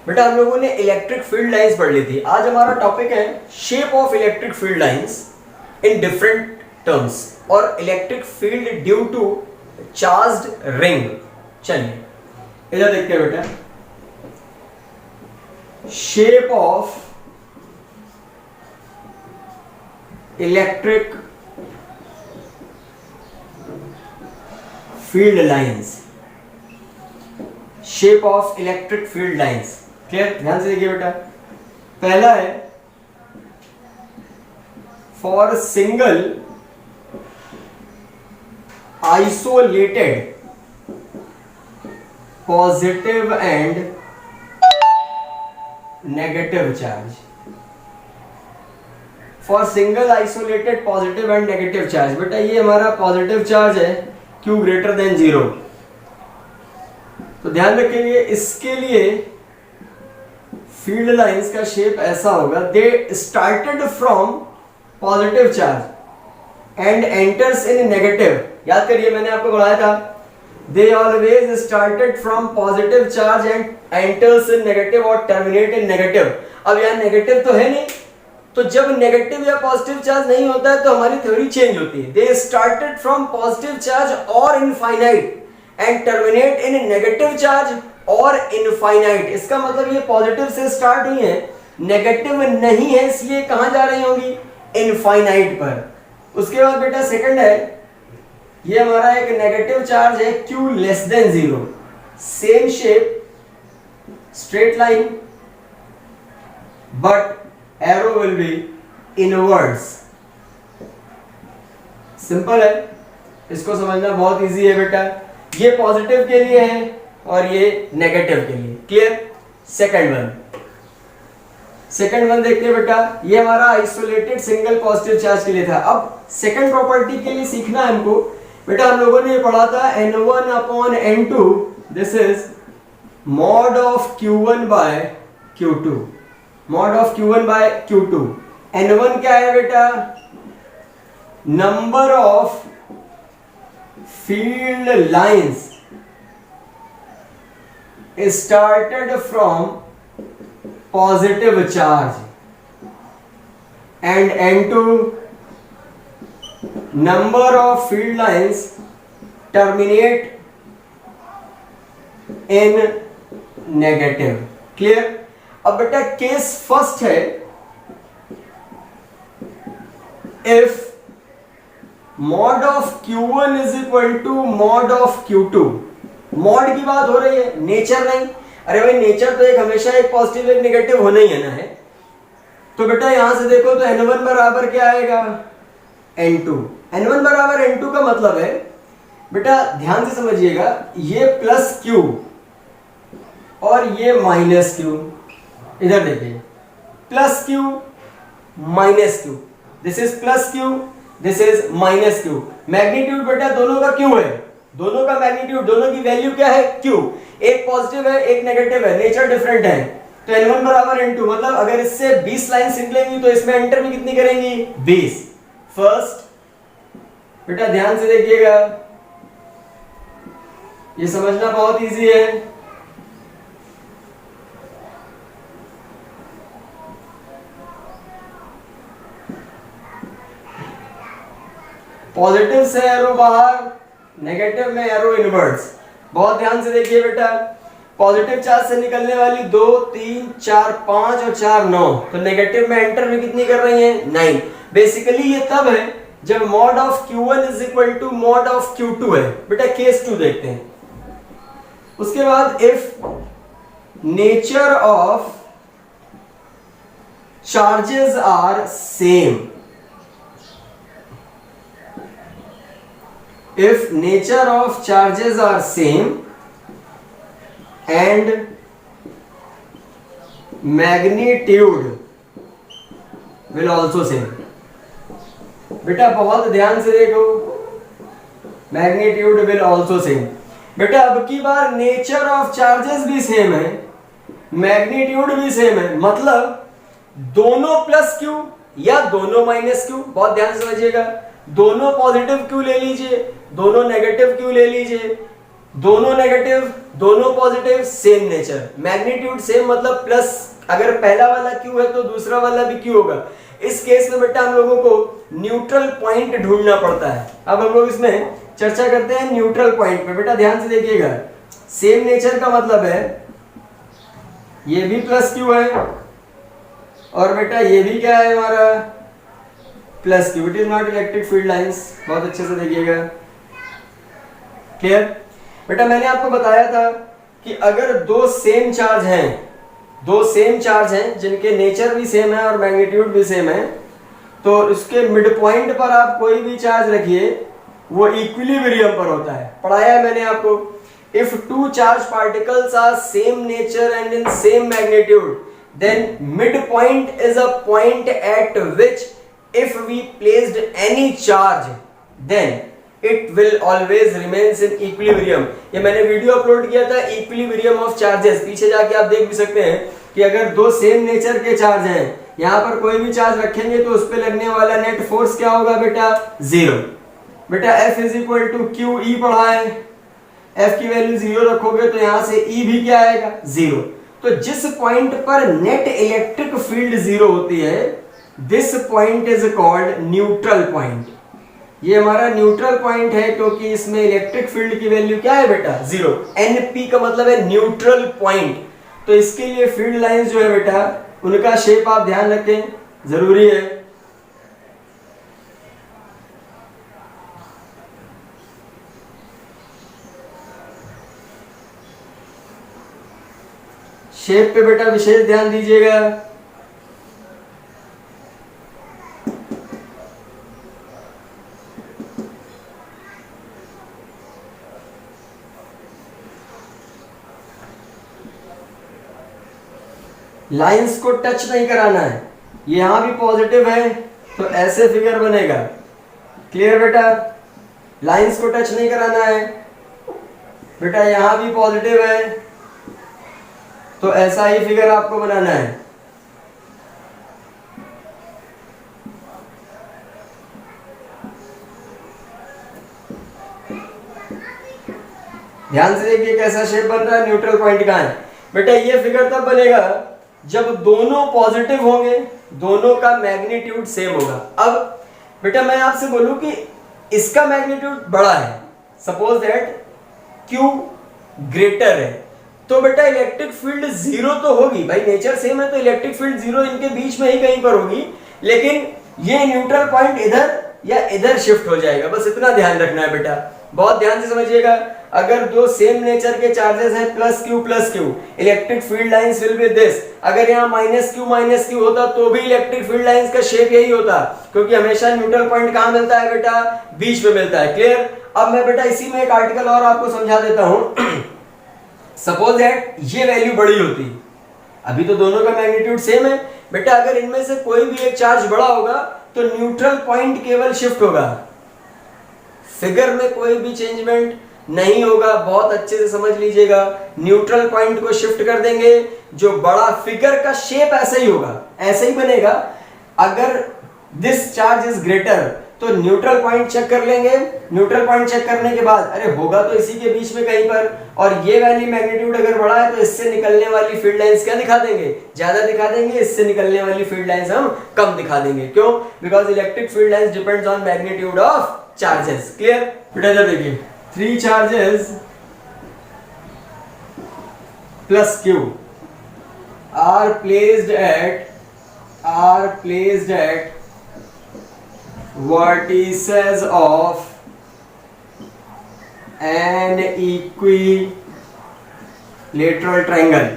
बेटा हम लोगों ने इलेक्ट्रिक फील्ड लाइंस पढ़ ली थी। आज हमारा टॉपिक है shape of electric field lines in different terms और electric field due to charged ring. चलिए इधर देखते हैं बेटा, shape of electric field lines, shape of electric field lines. Clear? ध्यान से देखिए बेटा, पहला है for single isolated positive and negative charge. For single isolated positive and negative charge. बेटा ये हमारा पॉजिटिव चार्ज है Q ग्रेटर देन 0। तो ध्यान रखिए इसके लिए फील्ड लाइंस का शेप ऐसा होगा, दे started from positive charge and enters in negative. याद करिए मैंने आपको बताया था, they always started from positive charge and enters in negative और टर्मिनेट इन नेगेटिव। अब यहां नेगेटिव तो है नहीं, तो जब नेगेटिव या पॉजिटिव चार्ज नहीं होता है तो हमारी थ्योरी चेंज होती है। They started from positive charge और infinite and terminate in negative charge और इनफाइनाइट। इसका मतलब ये पॉजिटिव से स्टार्ट हुई है, नेगेटिव नहीं है, इसलिए कहां जा रही होंगी? इनफाइनाइट पर। उसके बाद बेटा सेकंड है, ये हमारा एक नेगेटिव चार्ज है Q less than 0, same shape, straight line, but arrow will be inwards। Simple है, इसको समझना बहुत इजी है बेटा। ये पॉजिटिव के लिए है और ये नेगेटिव के लिए। क्लियर? सेकंड वन देखते हैं बेटा, ये हमारा आइसोलेटेड सिंगल पॉजिटिव चार्ज के लिए था। अब सेकंड प्रॉपर्टी के लिए सीखना है हमको। बेटा हम लोगों ने ये पढ़ा था N1 upon N2, this is mod of Q1 by Q2, mod of Q1 by Q2। N1 क्या है बेटा? Number of field lines started from positive charge and N2 number of field lines terminate in negative. Clear? अब बेटा case first है, if mod of Q1 is equal to mod of Q2। Mod की बात हो रही है, nature नहीं। अरे भाई नेचर तो एक हमेशा एक पॉजिटिव एक नेगेटिव होना ही है ना है। तो बेटा यहां से देखो तो N1 बराबर क्या आएगा? N2। N1 बराबर N2 का मतलब है बेटा, ध्यान से समझिएगा, ये प्लस Q और ये माइनस Q। इधर देखिए, plus Q minus Q, this is plus Q, this is minus Q। Magnitude बेटा दोनों का Q है, दोनों का मैग्नीट्यूड, दोनों की वैल्यू क्या है? Q। एक पॉजिटिव है एक नेगेटिव है, नेचर डिफरेंट है। तो N1 बराबर N2, मतलब अगर इससे 20 लाइन निकलेंगी तो इसमें एंटर में कितनी करेंगी? 20। फर्स्ट बेटा ध्यान से देखिएगा, ये समझना बहुत इजी है। पॉजिटिव से एरो बाहर, नेगेटिव में एरो इनवर्ड्स। बहुत ध्यान से देखिए बेटा, पॉजिटिव चार्ज से निकलने वाली 2 3 4 5 और 4 9, तो नेगेटिव में एंटर में कितनी कर रही हैं? 9। बेसिकली ये तब है जब mod of Q1 is equal to mod of Q2 है। बेटा केस 2 देखते हैं। उसके बाद if nature of charges are same, if nature of charges are same and magnitude will also same। बेटा बहुत ध्यान से देखो, magnitude will also same। बेटा अब की बार नेचर ऑफ चार्जेस भी सेम है, मैग्नीट्यूड भी सेम है, मतलब दोनों प्लस Q या दोनों माइनस Q। बहुत ध्यान से समझिएगा, दोनों पॉजिटिव Q ले लीजिए, दोनों नेगेटिव Q ले लीजिए, दोनों नेगेटिव, दोनों positive, same nature. Magnitude same मतलब प्लस, अगर पहला वाला क्यू है तो दूसरा वाला भी क्यू होगा। इस केस में बेटा हम लोगों को न्यूट्रल पॉइंट ढूंढना पड़ता है। अब हम लोग इसमें चर्चा करते हैं न्यूट्रल पॉइंट पे। बेटा ध्यान से देखिएगा, सेम नेचर का मतलब है ये भी प्लस क्यू है और बेटा ये भी क्या है हमारा plus Q. It is not electric field lines. बहुत अच्छे से देखिएगा, क्लियर। बेटा मैंने आपको बताया था कि अगर दो सेम चार्ज हैं जिनके नेचर भी सेम है और मैग्नीट्यूड भी सेम है, तो उसके मिड पॉइंट पर आप कोई भी चार्ज रखिए वो इक्विलिब्रियम पर होता है। पढ़ाया है मैंने आपको। If two charge particles are same nature and in same magnitude, then mid point is a point at which if we placed any charge then it will always remains in equilibrium। ये मैंने video upload किया था equilibrium of charges, पीछे जाके आप देख भी सकते हैं कि अगर दो सेम नेचर के चार्ज हैं, यहां पर कोई भी चार्ज रखेंगे तो उस पर लगने वाला नेट फोर्स क्या होगा बेटा, जीरो। बेटा F is equal to q E पढ़ा है, F की वैल्यू जीरो रखोगे तो यहां से E भी क्या आएगा, जीरो। तो जिस पॉइंट पर नेट इलेक्ट्रिक फील्ड जीरो होती है, this point is called neutral point. ये हमारा न्यूट्रल पॉइंट है क्योंकि इसमें इलेक्ट्रिक फील्ड की वैल्यू क्या है बेटा, जीरो। NP का मतलब है न्यूट्रल पॉइंट। तो इसके लिए फील्ड लाइंस जो है बेटा उनका शेप आप ध्यान रखें, जरूरी है। शेप पे बेटा विशेष ध्यान दीजिएगा। लाइंस को टच नहीं कराना है। यहां भी पॉजिटिव है तो ऐसे फिगर बनेगा, क्लियर बेटा। लाइंस को टच नहीं कराना है। बेटा यहां भी पॉजिटिव है तो ऐसा ही फिगर आपको बनाना है। ध्यान से देखिए कैसा शेप बन रहा है, न्यूट्रल पॉइंट कहां है। बेटा ये फिगर तब बनेगा जब दोनों पॉजिटिव होंगे, दोनों का मैग्नीट्यूड सेम होगा। अब बेटा मैं आपसे बोलूं कि इसका मैग्नीट्यूड बड़ा है, सपोज दैट Q ग्रेटर है, तो बेटा इलेक्ट्रिक फील्ड जीरो तो होगी भाई, नेचर सेम है तो इलेक्ट्रिक फील्ड जीरो इनके बीच में ही कहीं पर होगी, लेकिन ये न्यूट्रल पॉइंट इधर या इधर शिफ्ट हो जाएगा। बस इतना ध्यान रखना है बेटा, बहुत ध्यान से समझिएगा। अगर दो सेम नेचर के चार्जेस हैं plus Q, electric field lines will be this. अगर यहाँ माइनस क्यू होता तो भी इलेक्ट्रिक फील्ड लाइंस का शेप यही होता, क्योंकि हमेशा न्यूट्रल पॉइंट कहां मिलता है बेटा, बीच में मिलता है, क्लियर। अब मैं बेटा इसी में एक आर्टिकल और आपको समझा देता हूं। सपोज दैट ये वैल्यू बड़ी होती, अभी तो दोनों का मैग्नीट्यूड सेम है बेटा, अगर इनमें से कोई भी एक चार्ज बड़ा होगा तो न्यूट्रल पॉइंट केवल शिफ्ट होगा, फिगर में कोई भी चेंजमेंट नहीं होगा। बहुत अच्छे से समझ लीजिएगा, न्यूट्रल पॉइंट को शिफ्ट कर देंगे, जो बड़ा फिगर का शेप ऐसे ही होगा, ऐसे ही बनेगा। अगर दिस चार्ज इज ग्रेटर तो न्यूट्रल पॉइंट चेक कर लेंगे, न्यूट्रल पॉइंट चेक करने के बाद अरे होगा तो इसी के बीच में कहीं पर, और ये वाली मैग्नीट्यूड अगर बड़ा है तो इससे निकलने वाली फील्ड लाइंस क्या दिखा देंगे, ज्यादा दिखा देंगे, इससे निकलने वाली फील्ड लाइंस हम कम दिखा देंगे। क्यों? Because electric field lines depends on magnitude of charges, clear. बेटा देखिए 3 charges plus Q are placed at vertices of an equilateral triangle.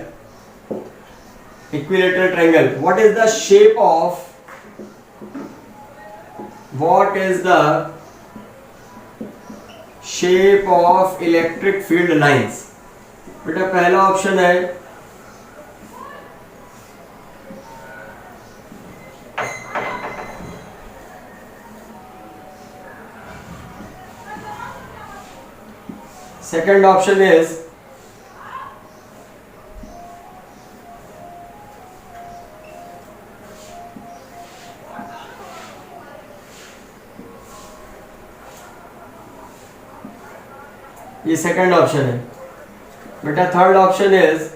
What is the shape of electric field lines? बेटा पहला option है second option is ये second option है बेटा। Third option is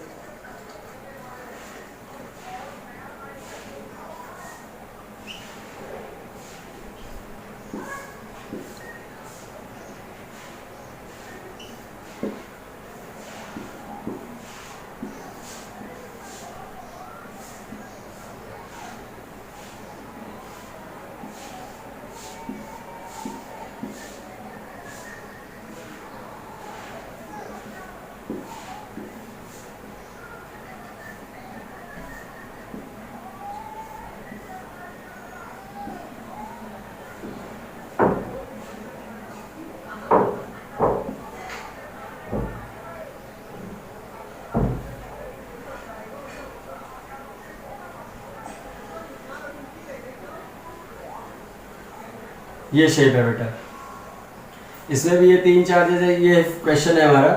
ये shape है बेटा। इसमें भी ये तीन चार्जेस है। ये क्वेश्चन है हमारा,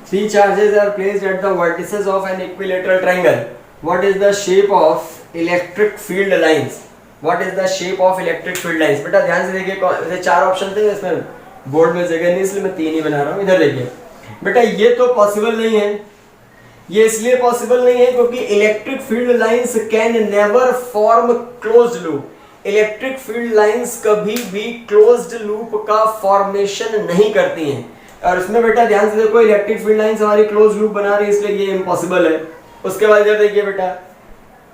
three charges are placed at the vertices of an equilateral triangle, what is the shape of electric field lines, what is the shape of electric field lines. बेटा ध्यान से देखिए, चार ऑप्शन थे, इसमें बोर्ड में जगह नहीं इसलिए मैं तीन ही बना रहा हूँ। इधर देखिए बेटा, ये तो पॉसिबल नहीं है। ये इसलिए पॉसिबल नहीं है क्योंकि electric field lines can never form closed loop. Electric field lines कभी भी क्लोज्ड लूप का फॉर्मेशन नहीं करती हैं। और इसमें बेटा ध्यान से देखो, इलेक्ट्रिक फील्ड लाइंस हमारी क्लोज्ड लूप बना रही है, इसलिए ये इम्पॉसिबल है। उसके बाद इधर देखिए बेटा,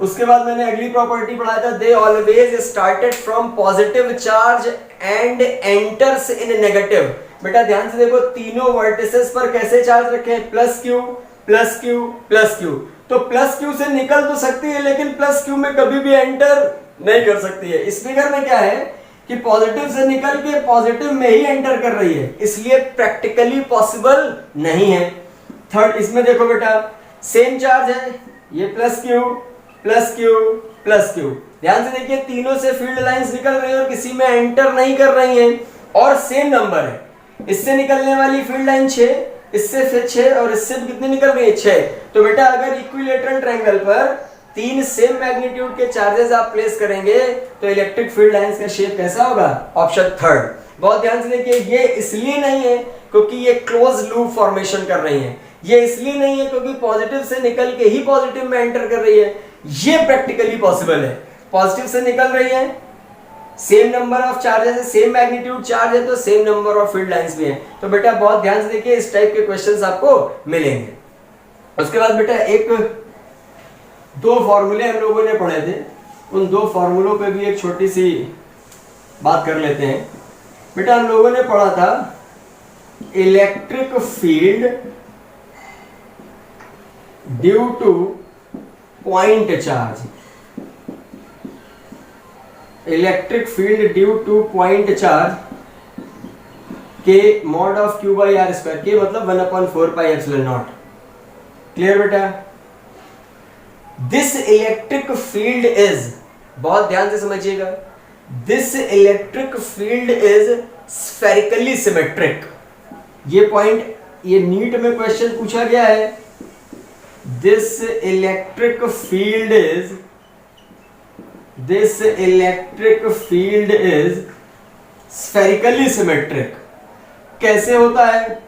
उसके बाद मैंने अगली प्रॉपर्टी पढ़ाया था, they always started from positive charge and enters in negative. बेटा ध्यान से देखो, तीनों वर्टिसेस पर कैसे चार्ज रखे हैं, plus Q plus Q plus Q. तो प्लस क्यू से निकल तो सकती है लेकिन प्लस क्यू में कभी भी एंटर नहीं कर सकती है। इस फिगर में क्या है कि पॉजिटिव से निकल के पॉजिटिव में ही एंटर कर रही है, इसलिए प्रैक्टिकली पॉसिबल नहीं है। थर्ड, इसमें देखो बेटा, सेम चार्ज है, ये plus Q plus Q plus Q. ध्यान से देखिए, तीनों से फील्ड लाइंस निकल रही है और किसी में एंटर नहीं कर रही है, और सेम नंबर है। इससे निकलने वाली फील्ड लाइन 6, इससे फिर 6, और इससे कितनी निकल रही है, 6। तो बेटा अगर इक्विलेटरल ट्रायंगल पर तीन सेम मैग्नीट्यूड के चार्जेस आप प्लेस करेंगे तो इलेक्ट्रिक फील्ड लाइंस का शेप कैसा होगा, ऑप्शन थर्ड। बहुत ध्यान से देखिए, ये इसलिए नहीं है क्योंकि ये क्लोज लूप फॉर्मेशन कर रही है, ये इसलिए नहीं है क्योंकि पॉजिटिव से निकल के ही पॉजिटिव में एंटर कर रही है, ये प्रैक्टिकली पॉसिबल है। पॉजिटिव से निकल रही है, सेम नंबर ऑफ चार्जेस है, सेम मैग्नीट्यूड चार्ज है, तो same number of field lines भी है। तो बेटा बहुत ध्यान से देखिए, इस टाइप के क्वेश्चंस आपको मिलेंगे। उसके बाद बेटा एक दो फॉर्मूले हम लोगों ने पढ़े थे, उन दो फॉर्मूलों पे भी एक छोटी सी बात कर लेते हैं। बेटा हम लोगों ने पढ़ा था electric field due to point charge, electric field due to point charge के mod of Q by R square, के मतलब 1/4 पाई एप्सिलॉन नॉट। क्लियर बेटा? दिस इलेक्ट्रिक फील्ड इज, बहुत ध्यान से समझिएगा, this electric field is spherically symmetric. ये point ये नीट में क्वेश्चन पूछा गया है। This electric field is, this electric field is spherically symmetric. कैसे होता है?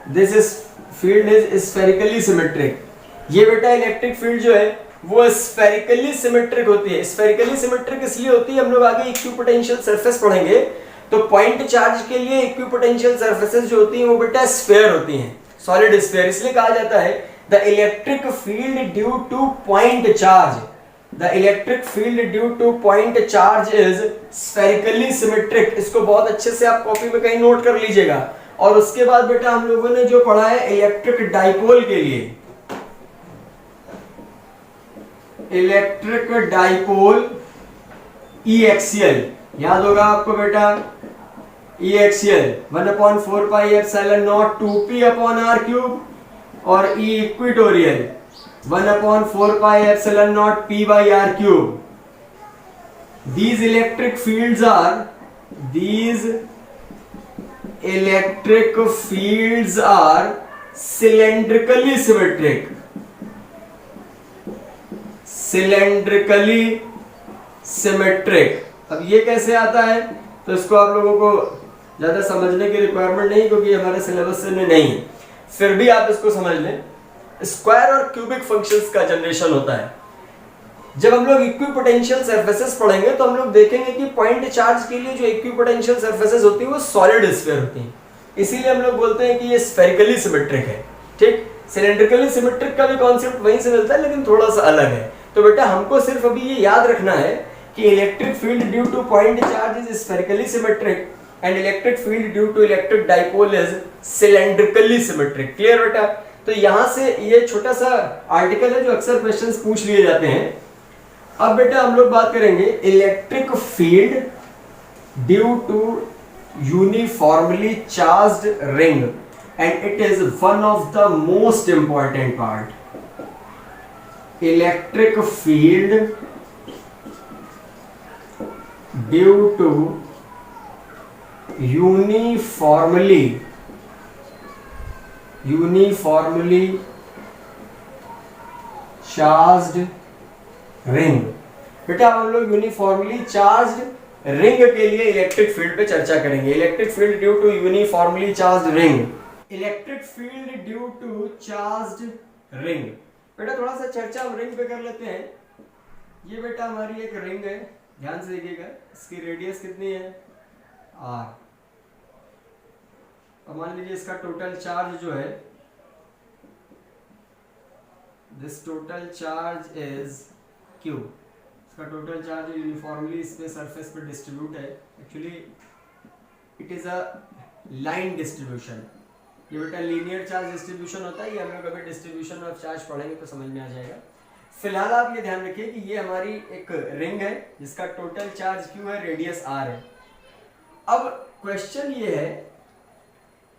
This is field is spherically symmetric. ये बेटा इलेक्ट्रिक फील्ड जो है वो स्फेरिकली सिमेट्रिक होती है। स्फेरिकली सिमेट्रिक इसलिए होती है, हम लोग आगे इक्विपोटेंशियल सरफेस पढ़ेंगे, तो पॉइंट चार्ज के लिए इक्विपोटेंशियल सरफेसेस जो होती हैं वो बेटा स्फीयर होती हैं, सॉलिड स्फीयर। इसलिए कहा जाता है the electric field due to point charge, the electric field due to point charge is spherically symmetric. इसको बहुत अच्छे से आप कॉपी में कहीं नोट कर लीजिएगा। और उसके बाद बेटा हम लोगों ने जो पढ़ा है इलेक्ट्रिक डाइपोल के लिए, इलेक्ट्रिक डाइपोल ई एक्सियल, याद होगा आपको बेटा, E axial 1/4 pi epsilon naught 2p upon r cube, और E equatorial 1/4 pi epsilon naught p by r cube. These electric fields are, these electric fields are cylindrically symmetric, cylindrically symmetric. अब ये कैसे आता है, तो इसको आप लोगों को ज्यादा समझने की रिक्वायरमेंट नहीं, क्योंकि हमारे सिलेबस में नहीं है, फिर भी आप इसको समझ लें। स्क्वायर और क्यूबिक फंक्शंस का जनरेशन होता है। जब हम लोग इक्विपोटेंशियल सरफेसेस पढ़ेंगे तो हम लोग देखेंगे कि पॉइंट चार्ज के लिए जो इक्विपोटेंशियल सरफेसेस होती है वो सॉलिड स्फीयर होती है, इसीलिए हम लोग बोलते हैं कि ये स्फेरिकली सिमेट्रिक है। ठीक, सिलेंड्रिकली सिमेट्रिक का भी कॉन्सेप्ट वहीं से मिलता है, लेकिन थोड़ा सा अलग है। तो बेटा हमको सिर्फ अभी ये याद रखना है कि electric field due to point charge is spherically symmetric and electric field due to electric dipole is cylindrically symmetric. Clear बेटा? तो यहां से ये छोटा सा आर्टिकल है जो अक्सर क्वेश्चंस पूछ लिए जाते हैं। अब बेटा हम लोग बात करेंगे electric field due to uniformly charged ring, and it is one of the most important part. Electric field due to uniformly charged ring. बेटा हम लोग यूनिफॉर्मली चार्ज्ड रिंग के लिए इलेक्ट्रिक फील्ड पे चर्चा करेंगे। Electric field due to uniformly charged ring, electric field due to charged ring. बेटा थोड़ा सा चर्चा हम रिंग पे कर लेते हैं। ये बेटा हमारी एक रिंग है, ध्यान से देखिएगा, इसकी रेडियस कितनी है r, और मान लीजिए इसका टोटल चार्ज जो है, this total charge is q, इसका टोटल चार्ज यूनिफॉर्मली इस पे सरफेस पे डिस्ट्रीब्यूट है। Actually it is a line distribution. ये बेटा लीनियर चार्ज डिस्ट्रीब्यूशन होता है, ये हम लोग अभी डिस्ट्रीब्यूशन ऑफ चार्ज पढ़ेंगे तो समझ में आ जाएगा। फिलहाल आप ये ध्यान रखिए कि ये हमारी एक रिंग है जिसका टोटल चार्ज q है, रेडियस r है। अब क्वेश्चन ये है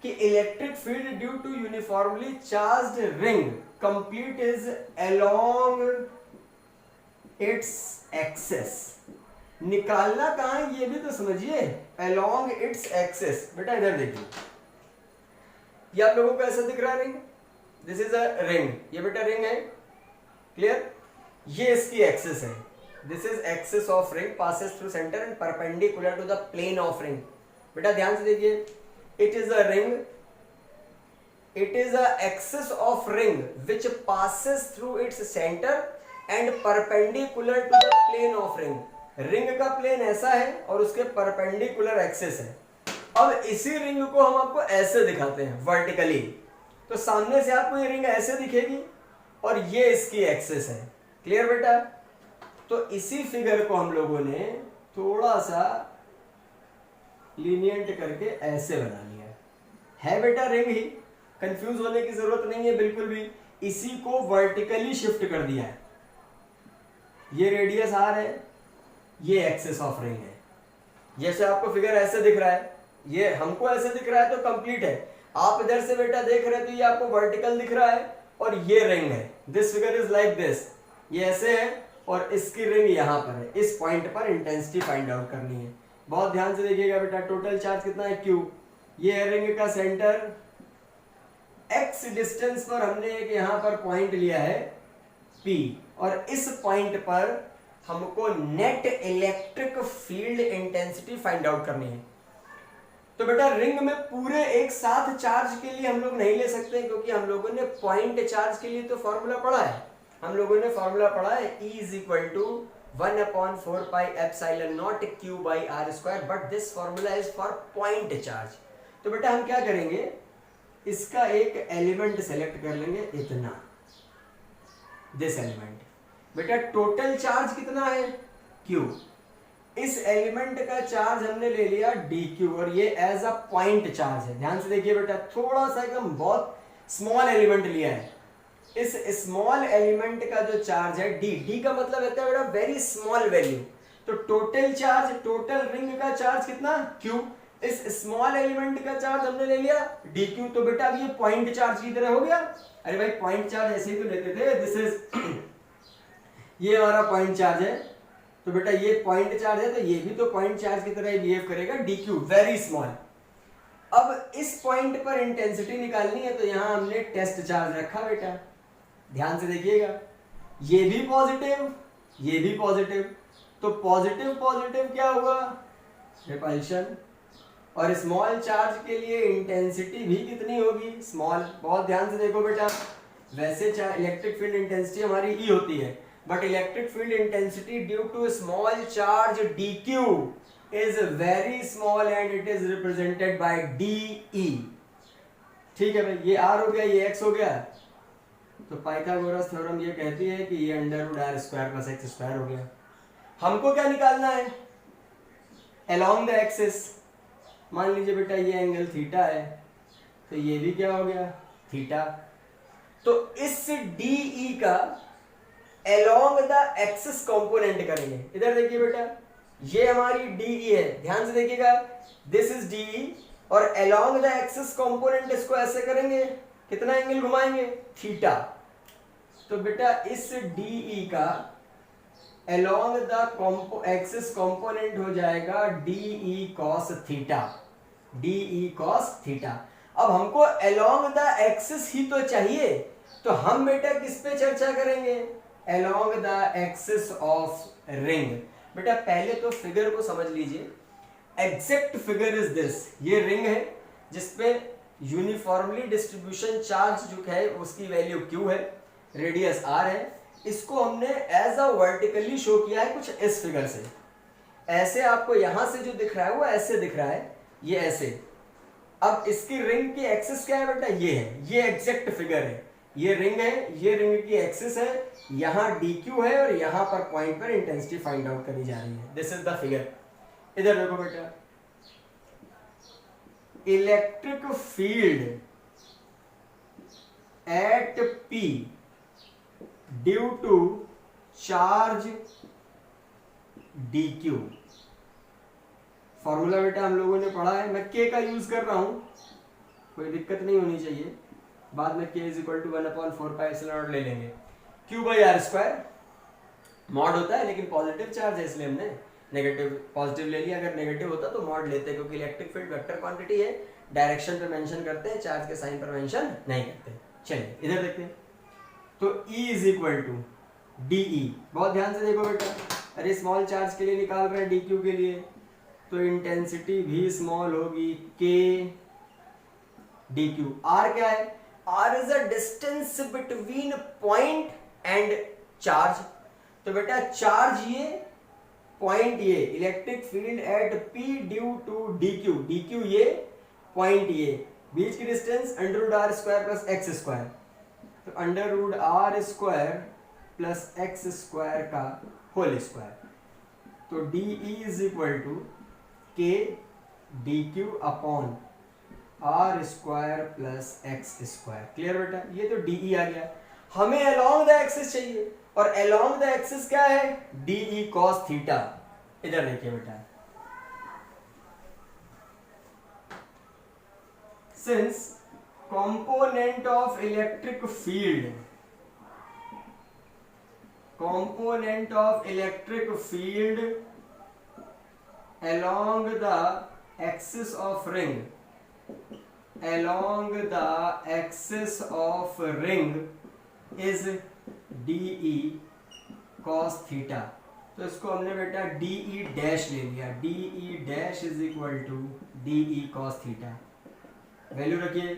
कि electric field due to uniformly charged ring complete is along its axis. निकालना कहां है ये भी तो समझिए, अलोंग इट्स एक्सेस। बेटा इधर देखिए, ये आप लोगों को ऐसा दिख रहा है ring, this is a ring, ये बेटा रिंग है। क्लियर? ये इसकी एक्सिस है, this is axis of ring passes through centre and perpendicular to the plane of ring. बेटा ध्यान से देखिए, it is a ring, it is a axis of ring which passes through its centre and perpendicular to the plane of ring. Ring का plane ऐसा है और उसके perpendicular axis है। अब इसी रिंग को हम आपको ऐसे दिखाते हैं वर्टिकली, तो सामने से आपको ये रिंग ऐसे दिखेगी और ये इसकी एक्सिस है। क्लियर बेटा? तो इसी फिगर को हम लोगों ने थोड़ा सा लीनियंट करके ऐसे बना लिया है बेटा रिंग ही, कंफ्यूज होने की जरूरत नहीं है बिल्कुल भी। इसी को वर्टिकली शिफ्ट कर दिया है, ये रेडियस r है, ये एक्सिस ऑफ रिंग है। जैसे आपको फिगर ऐसे दिख रहा है, ये हमको ऐसे दिख रहा है तो कंप्लीट है। आप इधर से बेटा देख रहे हैं तो ये आपको वर्टिकल दिख रहा है और ये रिंग है। This figure is like this, ये ऐसे है और इसकी रिंग यहां पर है। इस पॉइंट पर इंटेंसिटी फाइंड आउट करनी है। बहुत ध्यान से देखिएगा बेटा, टोटल चार्ज कितना है q, ये है रिंग का सेंटर, x डिस्टेंस पर हमने एक यहां पर पॉइंट लिया है p, और इस पॉइंट पर हमको net electric field intensity find out करनी है। तो बेटा रिंग में पूरे एक साथ चार्ज के लिए हम लोग नहीं ले सकते, क्योंकि हम लोगों ने पॉइंट चार्ज के लिए तो फॉर्मूला पढ़ा है। हम लोगों ने फॉर्मूला पढ़ा है E is equal to 1/4 pi epsilon naught q by r square, but this formula is for point charge। तो बेटा हम क्या करेंगे, इसका एक एलिमेंट सेलेक्ट कर लेंगे, इतना, दिस एलिमेंट। बेटा टोटल चार्ज कितना है q, इस एलिमेंट का चार्ज हमने ले लिया dq और ये एज अ पॉइंट चार्ज है। ध्यान से देखिए बेटा, थोड़ा सा एकदम बहुत स्मॉल एलिमेंट लिया है। इस स्मॉल एलिमेंट का जो चार्ज है d का मतलब होता है बेटा वेरी स्मॉल वैल्यू। तो टोटल चार्ज, टोटल रिंग का चार्ज कितना q, इस स्मॉल एलिमेंट का चार्ज हमने ले लिया dq। तो बेटा अब ये पॉइंट चार्ज की तरह हो गया। अरे भाई पॉइंट चार्ज ऐसे ही तो लेते थे, दिस इज ये हमारा पॉइंट चार्ज है। तो बेटा ये पॉइंट चार्ज है तो ये भी तो पॉइंट चार्ज की तरह बिहेव करेगा, dq वेरी स्मॉल। अब इस पॉइंट पर इंटेंसिटी निकालनी है तो यहां हमने टेस्ट चार्ज रखा बेटा, ध्यान से देखिएगा, ये भी पॉजिटिव, ये भी पॉजिटिव। तो पॉजिटिव पॉजिटिव क्या हुआ, रिपल्शन, और स्मॉल चार्ज के लिए इंटेंसिटी भी कितनी होगी, स्मॉल। बहुत ध्यान से देखो बेटा, वैसे इलेक्ट्रिक फील्ड इंटेंसिटी हमारी ई होती है, but electric field intensity due to small charge dq is very small and it is represented by de। ठीक है भाई, ये r हो गया, ये x हो गया। तो पाइथागोरस थ्योरम ये कहती है कि ये √r square plus x square हो गया। हमको क्या निकालना है, along the axis। मान लीजिए बेटा ये एंगल थीटा है, तो ये भी क्या हो गया, थीटा। तो इस DE का along the axis कंपोनेंट करेंगे। इधर देखिए बेटा, ये हमारी DE है, ध्यान से देखिएगा, दिस इज DE, और along the axis कंपोनेंट इसको ऐसे करेंगे, कितना एंगल घुमाएंगे, थीटा। तो बेटा इस DE का along the axis कंपोनेंट हो जाएगा DE cos theta, DE cos theta. अब हमको along the axis ही तो चाहिए, तो हम बेटा किस पे चर्चा करेंगे, along the axis of ring। बेटा पहले तो फिगर को समझ लीजिए, एग्जैक्ट फिगर इज दिस, ये रिंग है जिसपे यूनिफॉर्मली डिस्ट्रीब्यूशन चार्ज जो है उसकी वैल्यू Q है, रेडियस R है। इसको हमने एज अ वर्टिकली शो किया है कुछ इस फिगर से। ऐसे आपको यहां से जो दिख रहा है वो ऐसे दिख रहा है, ये ऐसे। अब इसकी रिंग की एक्सिस क्या है बेटा, ये है, ये एग्जैक्ट फिगर है, ये रिंग है, ये रिंग की एक्सिस है, यहाँ dq है और यहाँ पर पॉइंट पर इंटेंसिटी फाइंड आउट करी जा रही है। This is the figure. इधर देखो बेटा, electric field at P due to charge dq। Formula बेटा हम लोगों ने पढ़ा है, मैं k का यूज कर रहा हूं, कोई दिक्कत नहीं होनी चाहिए, बाद में k = 1/4πε0 ले लेंगे। Q/r², मॉड होता है लेकिन पॉजिटिव चार्ज है इसलिए हमने नेगेटिव पॉजिटिव ले लिया, अगर नेगेटिव होता तो मॉड लेते, क्योंकि इलेक्ट्रिक फील्ड वेक्टर क्वांटिटी है, डायरेक्शन पे मेंशन करते हैं, चार्ज के साइन पर मेंशन नहीं करते। चलिए इधर देखते हैं, तो E = DE। बहुत ध्यान से देखो बेटा, अरे स्मॉल चार्ज के लिए निकाल रहे हैं dq के लिए, तो इंटेंसिटी भी स्मॉल होगी, k dq। r क्या है, r is a distance between point and charge. तो बेटा चार्ज ये, पॉइंट ये, electric field at P due to dq, dq ये, पॉइंट ये, बीच की डिस्टेंस √r² प्लस x²। तो √r² प्लस x² का होल स्क्वायर। तो DE = k dq upon r² plus x²। Clear बेटा, ये तो DE आ गया। हमें along the axis चाहिए, और along the axis क्या है, DE cos थीटा। इधर देखिए बेटा, since component of electric field along the axis of ring is DE cos theta. तो इसको हमने बेटा DE डैश ले लिया, DE dash = DE cos theta. Value रखिए,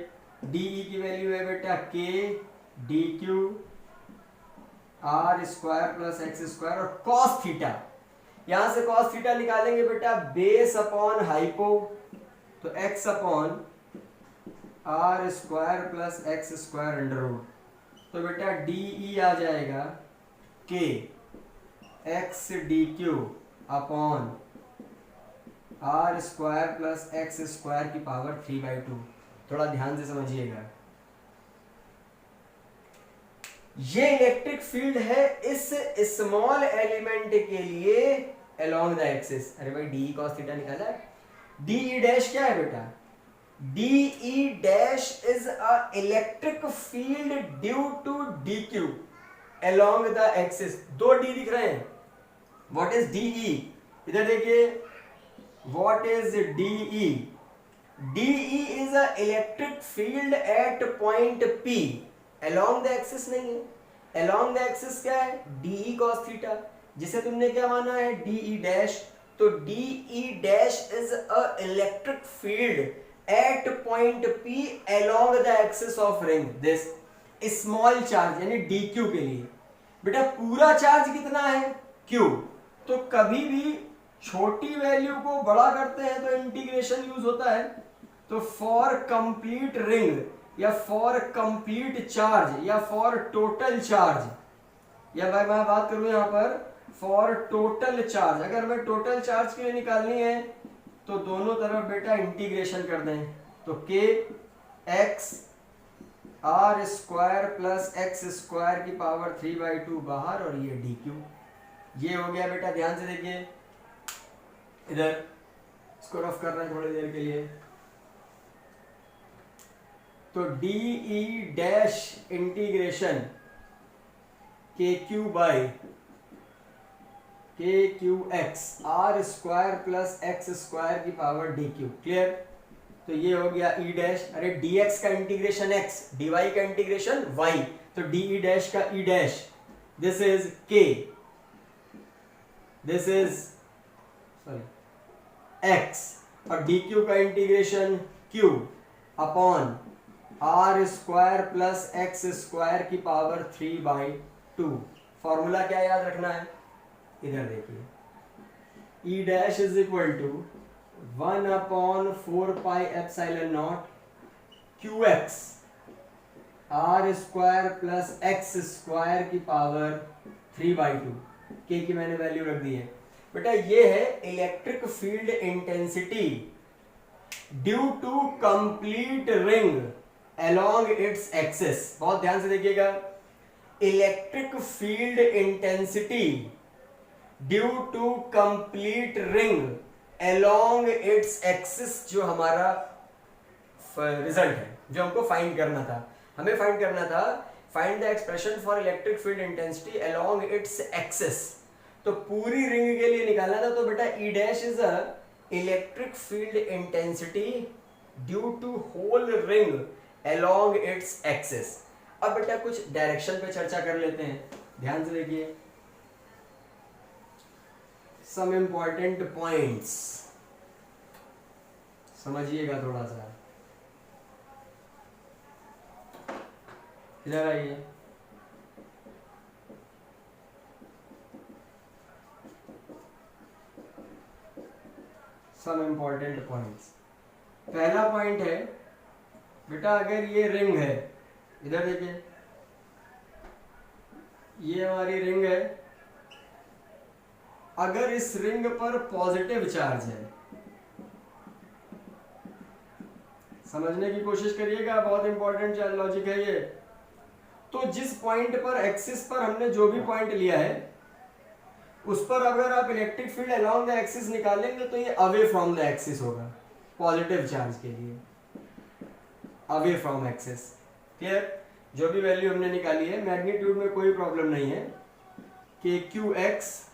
DE की वैल्यू है बेटा k dq r² plus x² और cos थीटा। यहां से cos थीटा निकालेंगे बेटा बेस अपॉन हाइपो, तो x upon r² plus x²√। तो बेटा DE आ जाएगा k x dq upon r² plus x² की पावर 3/2। थोड़ा ध्यान से समझिएगा, ये इलेक्ट्रिक फील्ड है इस स्मॉल एलिमेंट के लिए along the axis। अरे भाई DE cos थीटा निकाला है, DE डैश क्या है बेटा, DE dash is a electric field due to dq along the axis। दो D दिख रहे हैं, व्हाट इज DE, इधर देखिए, what is DE, DE is a electric field eight point P, along the axis नहीं है। along the axis क्या है, DE cos थीटा, जिसे तुमने क्या माना है, DE डैश। तो तो d E dash is a electric field eight point P along the axis of ring this small charge यानी डी क्यू के लिए। बेटा पूरा चार्ज कितना है क्यू, तो कभी भी छोटी वैल्यू को बड़ा करते हैं तो इंटीग्रेशन यूज होता है। तो फॉर कंप्लीट रिंग या फॉर कंप्लीट चार्ज या फॉर टोटल चार्ज, या मैं बात करूं यहां पर फॉर टोटल चार्ज, अगर मैं टोटल चार्ज के लिए निकालनी है तो दोनों तरफ बेटा इंटीग्रेशन कर दें, तो k x are square plus x square की पावर 3/2 बाहर और ये डी क्यू, ये हो गया बेटा। ध्यान से देखिए इधर इसको रफ कर रहे हैं थोड़ी देर के लिए। तो d E dash integration k q by k q x are square plus x square की पावर डी क्यू, क्लियर। तो ये हो गया ई डैश, अरे डी एक्स का इंटीग्रेशन एक्स, डी वाई का इंटीग्रेशन वाई, तो डी ई डैश का E dash this is k, this is sorry x, और डी क्यू का integration q upon r square plus x square की power 3/2। Formula क्या याद रखना है, इधर देखिए, E dash is equal to 1/4πε0 Q x are square plus x square की पावर 3/2, के की मैंने वैल्यू रख दी है। बेटा ये है electric field intensity due to complete ring along its axis। बहुत ध्यान से देखिएगा, electric field intensity due to complete ring along its axis, जो हमारा रिजल्ट है, जो हमको फाइंड करना था, हमें फाइंड करना था find the expression for electric field intensity along its axis। तो पूरी रिंग के लिए निकालना था, तो बेटा E dash is a electric field intensity due to whole ring along its axis। अब बेटा कुछ डायरेक्शन पे चर्चा कर लेते हैं, ध्यान से देखिए सम इंपॉर्टेंट पॉइंट्स समझिएगा थोड़ा सा, इधर आइए। सम इंपॉर्टेंट पॉइंट्स, पहला पॉइंट है बेटा, अगर ये रिंग है, इधर देखिए ये हमारी रिंग है, अगर इस रिंग पर पॉजिटिव चार्ज है, समझने की कोशिश करिएगा, बहुत इंपॉर्टेंट लॉजिक है ये। तो जिस पॉइंट पर एक्सिस पर हमने जो भी पॉइंट लिया है उस पर अगर आप electric field along the axis निकालेंगे तो ये अवे फ्रॉम द एक्सिस होगा, पॉजिटिव चार्ज के लिए अवे फ्रॉम एक्सिस, क्लियर। जो भी वैल्यू हमने निकाली है, मैग्नीट्यूड में कोई प्रॉब्लम नहीं है, कि q x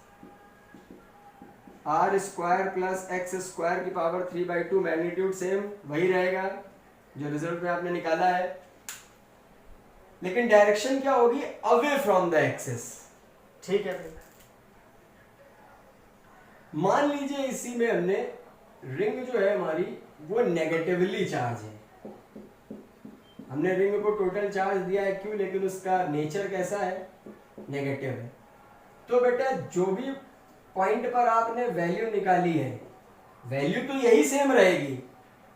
are square plus x square की पावर 3/2, मैग्नीट्यूड सेम वही रहेगा जो रिजल्ट में आपने निकाला है, लेकिन डायरेक्शन क्या होगी, अवे फ्रॉम द एक्सिस, ठीक है। मान लीजिए इसी में हमने रिंग जो है हमारी वो नेगेटिवली चार्ज है, हमने रिंग को टोटल चार्ज दिया है क्यों, लेकिन उसका नेचर कैसा है, नेगेटिव है। तो बेटा जो भी पॉइंट पर आपने वैल्यू निकाली है, वैल्यू तो यही सेम रहेगी,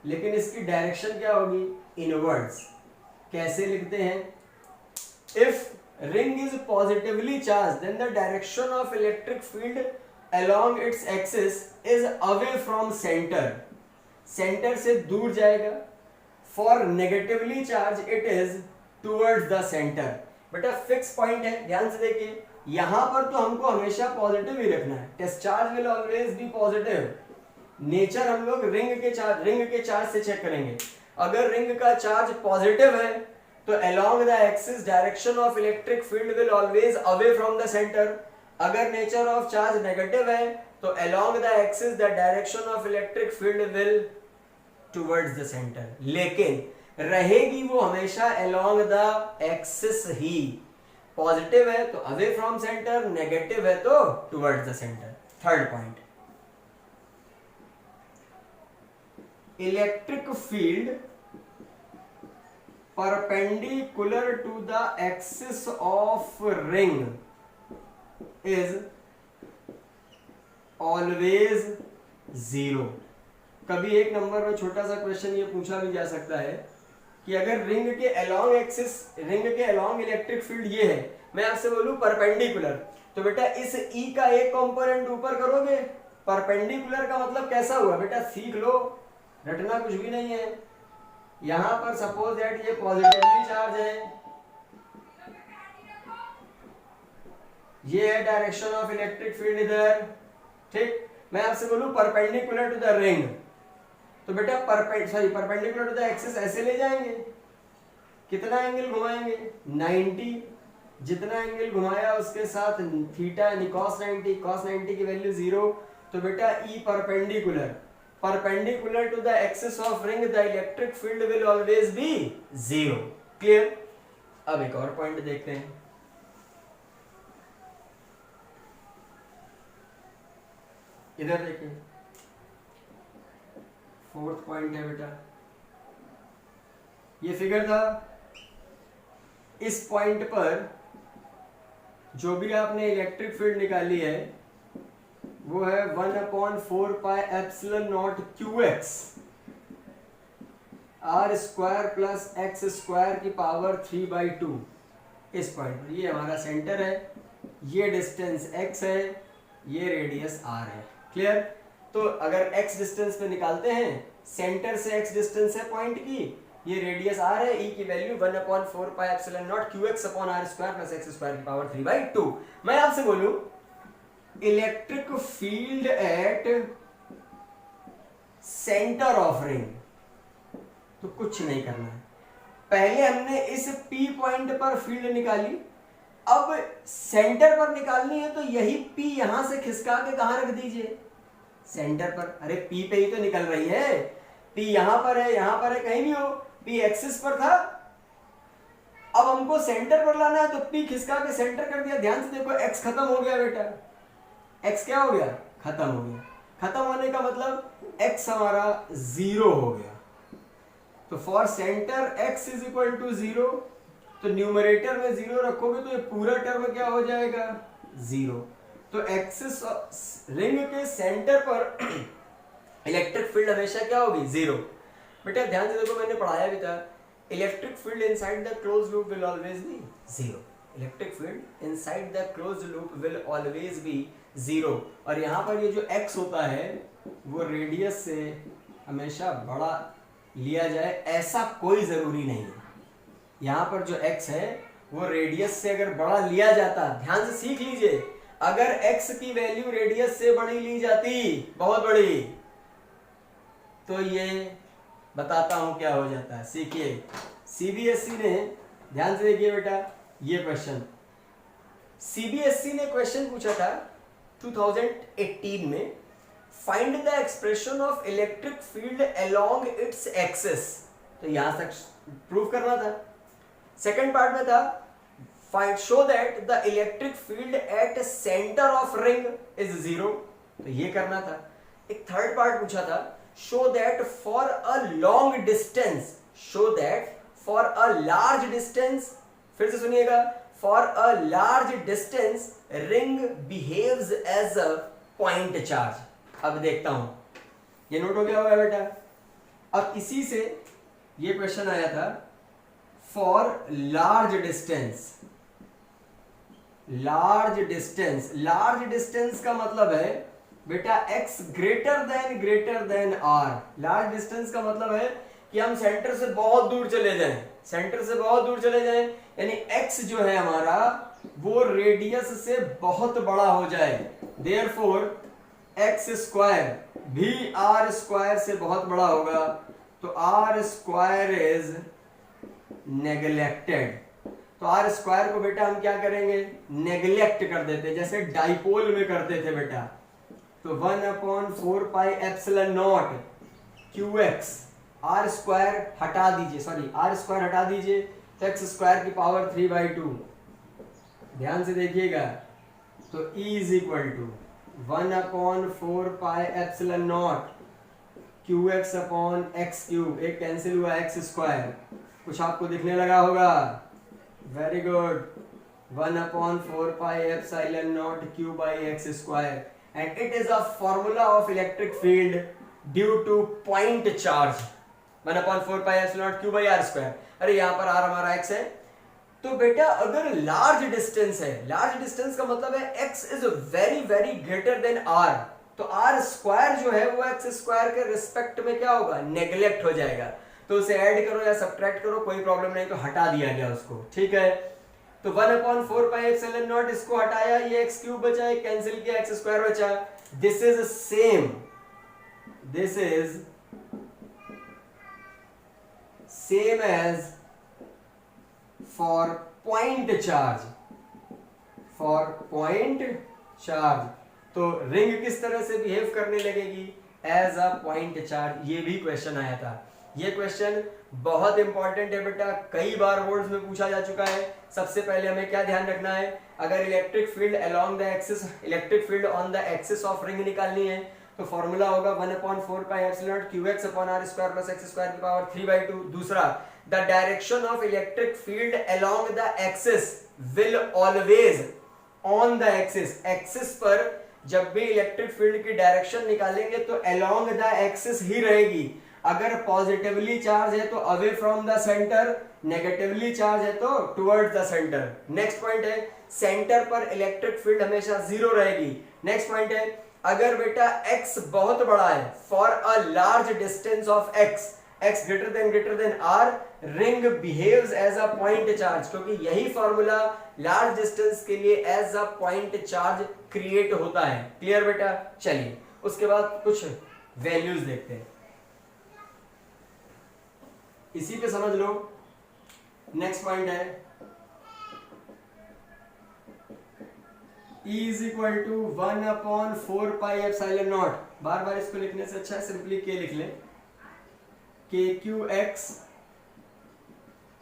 लेकिन इसकी डायरेक्शन क्या होगी, इनवर्ड्स। कैसे लिखते हैं, if ring is positively charge then the direction of electric field along its axis is away from center, centre से दूर जाएगा। For negatively charged it is towards the center। बेटा फिक्स पॉइंट है, ध्यान से देखिए, यहां पर तो हमको हमेशा पॉजिटिव ही रखना है, test charge will always be positive. Nature हम लोग रिंग के चार्ज से चेक करेंगे, अगर रिंग का चार्ज पॉजिटिव है तो along the axis direction of electric field will always away from the center। अगर नेचर ऑफ चार्ज नेगेटिव है तो along the axis the direction of electric field will towards the center, लेकिन रहेगी वो हमेशा along the axis he. Positive है तो away from center, negative है तो towards the center। Third point, electric field perpendicular to the axis of ring is always zero. कभी एक नंबर में छोटा सा क्वेश्चन ये पूछा भी जा सकता है कि अगर रिंग के अलोंग एक्सिस, रिंग के अलोंग इलेक्ट्रिक फील्ड ये है, मैं आपसे बोलूं परपेंडिकुलर, तो बेटा इस ई का एक कंपोनेंट ऊपर करोगे। परपेंडिकुलर का मतलब कैसा हुआ बेटा, सीख लो, रटना कुछ भी नहीं है। यहां पर सपोज दैट ये पॉजिटिवली चार्ज है, ये है डायरेक्शन ऑफ इलेक्ट्रिक फील्ड इधर, ठीक। मैं आपसे बोलूं परपेंडिकुलर टू द रिंग, तो बेटा परपेंडिकुलर टू द एक्सिस ऐसे ले जाएंगे, कितना एंगल घुमाएंगे 90, जितना एंगल घुमाया उसके साथ थीटा यानी cos 90, cos 90 की वैल्यू 0, तो बेटा E perpendicular to the axis of ring the electric field will always be 0। Clear. अब एक और पॉइंट देखते हैं, इधर देखिए, फोर्थ पॉइंट है बेटा, ये फिगर था, इस पॉइंट पर जो भी आपने इलेक्ट्रिक फील्ड निकाली है वो है 1/4 pi epsilon not QX R square plus X square की पावर 3/2। इस पॉइंट पर ये हमारा सेंटर है, ये डिस्टेंस x है, ये रेडियस r है। क्लियर। तो अगर x डिस्टेंस पे निकालते हैं, सेंटर से x डिस्टेंस है पॉइंट की, ये रेडियस r है, e की value 1/4 pi epsilon not QX upon R square plus X square की पावर 3/2। मैं आपसे बोलूं electric field at centre of ring, तो कुछ नहीं करना है, पहले हमने इस P पॉइंट पर फील्ड निकाली, अब सेंटर पर निकालनी है, तो यही P यहां से खिसका के कहां रख दीजिए, सेंटर पर। अरे P पे ही तो निकल रही है, P यहां पर है, यहां पर है, कहीं भी हो, P एक्सिस पर था, अब हमको सेंटर पर लाना है, तो P खिसका के सेंटर कर दिया। ध्यान से देखो, x खत्म हो गया बेटा, x क्या हो गया, खत्म हो गया। खत्म होने का मतलब x हमारा 0 हो गया। तो for centre x is equal to 0, तो न्यूमरेटर में 0 रखोगे तो ये पूरा टर्म क्या हो जाएगा, 0। तो एक्सिस रिंग के सेंटर पर इलेक्ट्रिक फील्ड हमेशा क्या होगी, 0। बेटा ध्यान से देखो, मैंने पढ़ाया भी था, electric field inside the close loop will always be 0। Electric field inside the close loop will always be 0। और यहाँ पर ये जो x होता है वो रेडियस से हमेशा बड़ा लिया जाए, ऐसा कोई जरूरी नहीं है। यहाँ पर जो x है वो रेडियस से अगर बड़ा लिया जाता, ध्यान से सीख लीजिए, अगर x की वैल्यू रेडियस से बड़ी ली जाती, बहुत बड़ी, तो ये बताता हूं क्या हो जाता है। सीखिए, सीबीएसई ने, ध्यान से देखिए बेटा, ये क्वेश्चन सीबीएसई ने क्वेश्चन पूछा था 2018 में, find the expression of electric field along its axis. तो यहां तक प्रूव करना था। सेकंड पार्ट में था, find show that the electric field at centre of ring is 0, तो ये करना था। एक थर्ड पार्ट पूछा था, show that for a long distance, show that for a large distance, फिर से सुनिएगा, for a large distance ring behaves as a point charge. अब देखता हूं, ये नोट हो गया होगा बेटा। अब इसी से ये क्वेश्चन आया था, for large distance, large distance का मतलब है बेटा x greater than r। Large distance का मतलब है कि हम सेंटर से बहुत दूर चले जाएं, सेंटर से बहुत दूर चले जाएं, यानी x जो है हमारा वो रेडियस से बहुत बड़ा हो जाए, देयरफॉर x स्क्वायर भी r स्क्वायर से बहुत बड़ा होगा, तो r स्क्वायर इज नेग्लेक्टेड। तो r स्क्वायर को बेटा हम क्या करेंगे, नेग्लेक्ट कर देते, जैसे डाइपोल में करते थे बेटा। तो 1/4 pi epsilon not QX, r square हटा दीजिए, सॉरी r स्क्वायर हटा दीजिए, तो x स्क्वायर की पावर 3/2। ध्यान से देखिएगा, तो E is equal to 1/4 pi epsilon naught q x upon x cube, एक कैंसिल हुआ एक्स स्क्वायर, कुछ आपको दिखने लगा होगा, very good, 1/4πε0 q by x square, and it is a formula of electric field due to point charge, 1/4πε0 q by r square। अरे यहाँ पर r हमारा x है, तो बेटा अगर लार्ज डिस्टेंस है, लार्ज डिस्टेंस का मतलब है x is very very greater than r, तो r स्क्वायर जो है वो x स्क्वायर के रिस्पेक्ट में क्या होगा, नेग्लेक्ट हो जाएगा, तो उसे ऐड करो या सब्ट्रैक्ट करो कोई प्रॉब्लम नहीं, तो हटा दिया गया उसको, ठीक है। तो 1/4πε0 इसको हटाया, ये x क्यूब बचा, एक कैंसिल किया, x स्क्वायर बचा। This is same, this is same as for point charge, for point charge. तो रिंग किस तरह से बिहेव करने लगेगी, एज अ पॉइंट चार्ज, ये भी क्वेश्चन आया था। ये क्वेश्चन बहुत इंपॉर्टेंट है बेटा, कई बार बोर्ड्स में पूछा जा चुका है। सबसे पहले हमें क्या ध्यान रखना है, अगर electric field along the axis, electric field on the axis of ring निकालनी है, तो फॉर्मूला होगा 1/4πε0 qx upon r square plus x square की पावर 3/2। दूसरा, the direction of electric field along the axis will always on the axis, axis पर जब भी electric field की डायरेक्शन निकालेंगे तो अलोंग द एक्सिस ही रहेगी। अगर पॉजिटिवली चार्ज है तो away from the centre, negatively charge है तो towards the centre. Next point है, सेंटर पर इलेक्ट्रिक फील्ड हमेशा जीरो रहेगी। नेक्स्ट पॉइंट है, अगर बेटा x बहुत बड़ा है, for a large distance of x greater than r, ring behaves as a point charge, क्योंकि यही फॉर्मूला लार्ज डिस्टेंस के लिए as a point charge create होता है। क्लियर बेटा? चलिए उसके बाद कुछ वैल्यूज देखते हैं, इसी पे समझ लो। नेक्स्ट पॉइंट है E is equal to 1/4πε0, बार बार इसको लिखने से अच्छा है सिंपली के लिख लें, KQX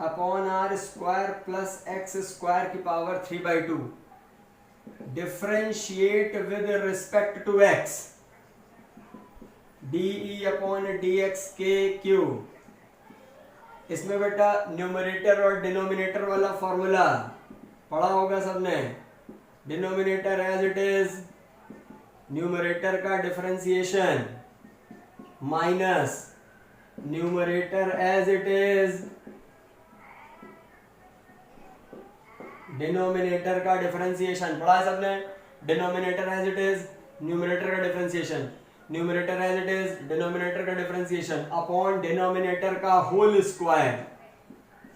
upon r square plus x square की power 3/2, differentiate with respect to x, DE upon dx KQ। इसमें बेटा न्यूमरेटर और डिनोमिनेटर वाला फॉर्मूला पढ़ा होगा सबने, denominator as it is, numerator का differentiation minus numerator as it is, denominator का डिफरेंशिएशन पढ़ा है सबने, denominator as it is, numerator का differentiation, numerator as it is, denominator का डिफरेंशिएशन अपॉन डिनोमिनेटर का होल स्क्वायर,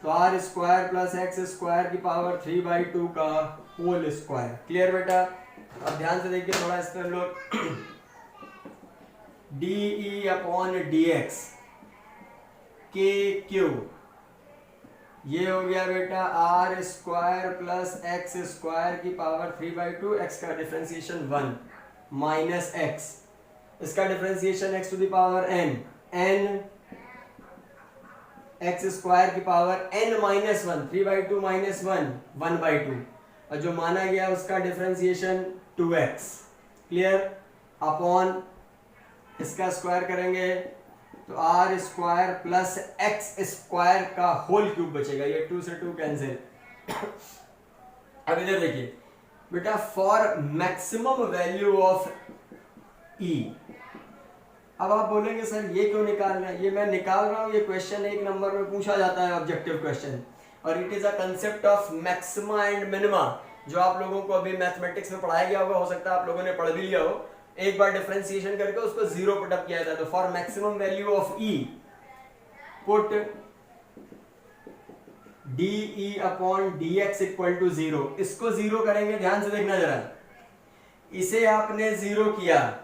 तो r square plus x square की पावर 3/2 का होल स्क्वायर। क्लियर बेटा? अब ध्यान से देखिए थोड़ा इस पर लोग, DE अपॉन dx KQ, ये हो गया बेटा r square plus x square की पावर 3/2, x का डिफरेंशिएशन 1 माइनस x, इसका differentiation x to the power n, n x square की पावर n माइनस 1, 3/2 माइनस 1, 1/2, और जो माना गया उसका डिफरेंशिएशन 2x। क्लियर? अपॉन इसका स्क्वायर करेंगे तो r square plus x square का होल क्यूब बचेगा, ये 2 से 2 कैंसिल। अब इधर देखिए बेटा, for maximum value of E, अब आप बोलेंगे सर ये क्यों निकाल रहे हैं, ये मैं निकाल रहा हूं, ये क्वेश्चन 1 नंबर में पूछा जाता है, ऑब्जेक्टिव क्वेश्चन, और it is a concept of maxima and minima, जो आप लोगों को अभी मैथमेटिक्स में पढ़ाया गया होगा, हो सकता है आप लोगों ने पढ़ भी लिया हो। एक बार डिफरेंशिएशन करके उसको जीरो पुट अप किया जाता है, तो for maximum value of E put DE upon dx equal to 0, इसको जीरो करेंगे, ध्यान से देखना जरा, इसे आपने जीरो किया,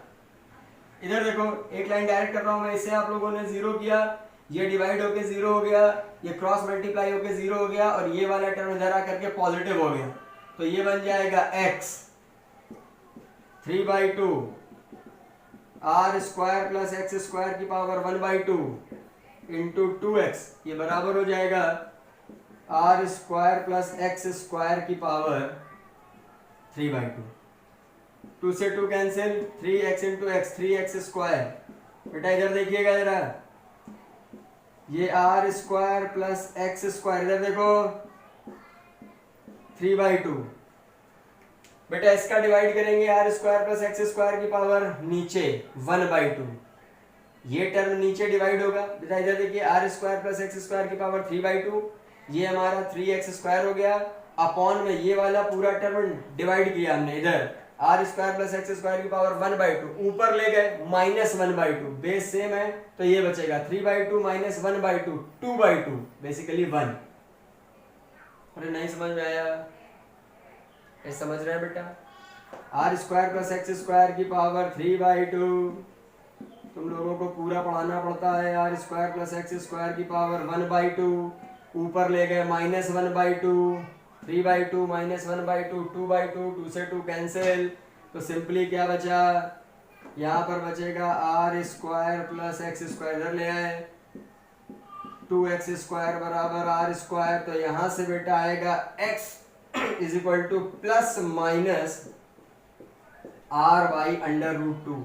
इधर देखो एक लाइन डायरेक्ट कर रहा हूं मैं, इसे आप लोगों ने जीरो किया, ये डिवाइड होके जीरो हो गया, ये क्रॉस मल्टीप्लाई होके जीरो हो गया, और ये वाला टर्म इधर आकर के पॉजिटिव हो गया, तो ये बन जाएगा x 3/2 r square plus x square की पावर 1/2 इंटू 2x, ये बराबर हो जाएगा r square plus x square की पावर 3/2, 2 से 2 cancel, 3x into x, 3x square बेटा इधर देखिएगा जरा, ये r square plus x square, इधर देखो 3/2। बेटा इसका डिवाइड करेंगे r square plus x square की पावर नीचे 1/2, ये टर्म नीचे डिवाइड होगा। बेटा इधर देखिए r square plus x square की पावर 3/2, ये हमारा 3x स्क्वायर हो गया, अपॉन में ये वाला पूरा टर्म डिवाइड किया हमने, इधर r square plus x square की पावर 1/2, ऊपर ले गए -1/2, बेस सेम है तो ये बचेगा 3/2 - 1/2, 2/2, बेसिकली 1। अरे नहीं समझ में आया? ये समझ रहे हैं बेटा? R square plus x square की पावर 3/2, तुम लोगों को पूरा पढ़ाना पड़ता है। R square plus x square की पावर 1/2, ऊपर ले गए -1/2, 3/2 - 1/2, 2/2, 2 से 2 कैंसिल, तो सिंपली क्या बचा, यहाँ पर बचेगा r square plus x square, इधर ले आए 2x स्क्वायर बराबर आर स्क्वायर, तो यहाँ से बेटा आएगा x is equal two plus minus r/√2।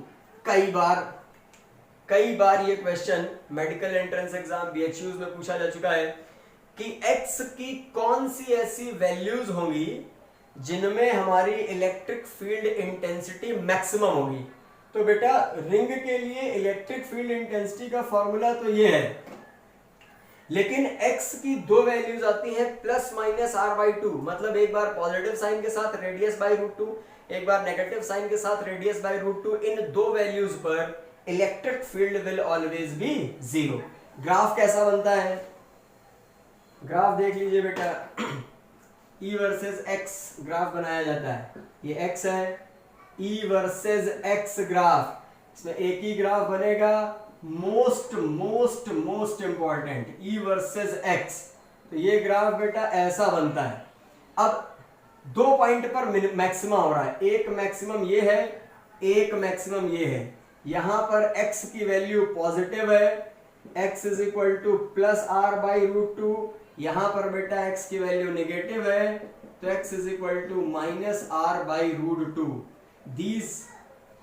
कई बार ये question medical entrance exam BHUs में पूछा जा चुका है कि x की कौन सी ऐसी वैल्यूज होंगी जिनमें हमारी इलेक्ट्रिक फील्ड इंटेंसिटी मैक्सिमम होगी। तो बेटा रिंग के लिए इलेक्ट्रिक फील्ड इंटेंसिटी का फॉर्मूला तो ये है, लेकिन x की दो वैल्यूज आती हैं प्लस माइनस r/2, मतलब एक बार पॉजिटिव साइन के साथ रेडियस/√2, एक बार नेगेटिव साइन के साथ रेडियस/√2। इन दो वैल्यूज पर electric field will always be 0। Graph कैसा बनता है, ग्राफ देख लीजिए बेटा, E वर्सेस x ग्राफ बनाया जाता है, ये x है, E वर्सेस x ग्राफ, इसमें एक ही ग्राफ बनेगा, most important E versus x। तो ये ग्राफ बेटा ऐसा बनता है। अब दो पॉइंट पर मैक्सिमम हो रहा है, एक मैक्सिमम ये है, एक मैक्सिमम ये है। यहां पर x की वैल्यु पॉजिटिव है, x is equal two plus r/√2, यहां पर बेटा x की वैल्यू नेगेटिव है, तो x is equal to minus r/√2। These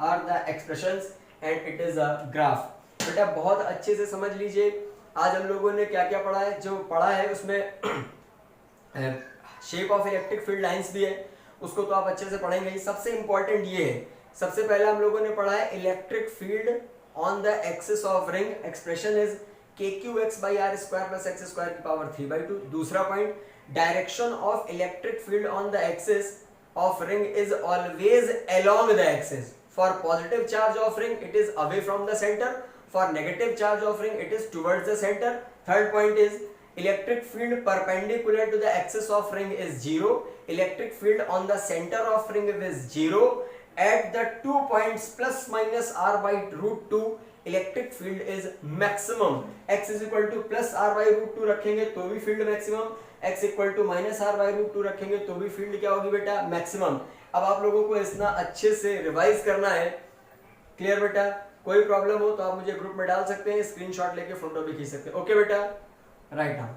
are the expressions and it is a graph. बेटा बहुत अच्छे से समझ लीजिए, आज हम लोगों ने क्या क्या पढ़ा है, जो पढ़ा है उसमें shape of electric field lines भी है, उसको तो आप अच्छे से पढ़ेंगे ही। सबसे इंपॉर्टेंट ये है, सबसे पहले हम लोगों ने पढ़ा है electric field on the axis of ring, expression is kqx/r² plus x square की पावर 3/2। दूसरा point, direction of electric field on the axis of ring is always along the axis. For positive charge of ring it is away from the centre, for negative charge of ring it is towards the center. Third point is electric field perpendicular to the axis of ring is 0, electric field on the center of ring is 0, at the 2 points plus minus r/√2 electric field is maximum। x is equal to plus r/√2 रखेंगे तो भी field maximum, x equal to minus r/√2 रखेंगे तो भी field क्या होगी बेटा, maximum. अब आप लोगों को इतना अच्छे से रिवाइज करना है, क्लियर बेटा? कोई प्रॉब्लम हो तो आप मुझे ग्रुप में डाल सकते हैं, स्क्रीनशॉट लेके फोटो भी खींच सकते हैं। ओके बेटा, राइट नाउ